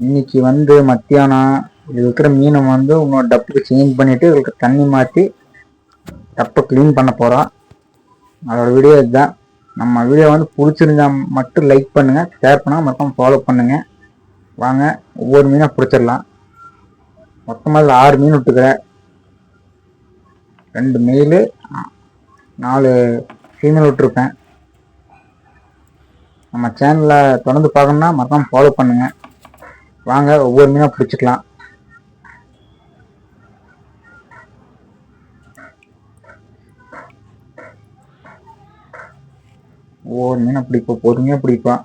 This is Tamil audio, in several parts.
இன்னைக்கு வந்து மத்தியானம் இது இருக்கிற மீனை வந்து இன்னொரு டப்புக்கு சேஞ்ச் பண்ணிவிட்டு இதுக்கு தண்ணி மாற்றி டப்பை க்ளீன் பண்ண போகிறோம். அதோட வீடியோ இதுதான். நம்ம வீடியோ வந்து பிடிச்சிருந்தா மட்டும் லைக் பண்ணுங்கள், ஷேர் பண்ணுங்கள், மறக்காம ஃபாலோ பண்ணுங்கள். வாங்க ஒவ்வொரு மீனாக பிடிச்சிடலாம். மொத்தமாக 6 மீன் விட்டுக்கிறேன். 2 மெயிலு 4 ஃபீமேல் விட்டுருப்பேன். நம்ம சேனலில் தொடர்ந்து பார்க்கணுன்னா மறக்காம ஃபாலோ பண்ணுங்கள். வாங்க ஒவ்வொரு மீனாக பிடிச்சிக்கலாம். ஒவ்வொரு மீனை பிடிப்போம், பொறுமையாக பிடிப்போம்.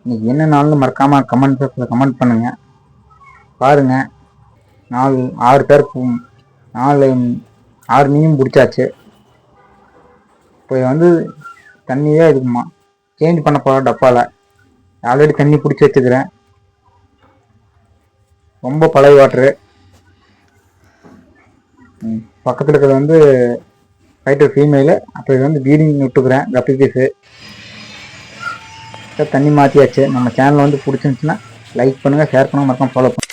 இன்னைக்கு என்ன நாள்னு மறக்காமல் கமெண்ட் பாக்ஸில் கமெண்ட் பண்ணுங்கள். பாருங்கள், 6 பேருக்கு 6 மீனும் பிடிச்சாச்சு. இப்போ வந்து தண்ணியே இருக்குமா சேஞ்ச் பண்ண போகிற டப்பாவில் ஆல்ரெடி தண்ணி பிடிச்சி வச்சுக்கிறேன். ரொம்ப பழைய வாட்ரு. பக்கத்தில் இருக்கிறது வந்து ஃபைட்டர் ஃபீமேலு. அப்போ இது வந்து பீடிங் விட்டுக்கிறேன் கப்பி பீஸு. தண்ணி மாற்றியாச்சு. நம்ம சேனல் வந்து பிடிச்சிருந்துச்சுன்னா லைக் பண்ணுங்கள், ஷேர் பண்ணுங்கள், மறக்காம ஃபாலோ பண்ணுங்கள்.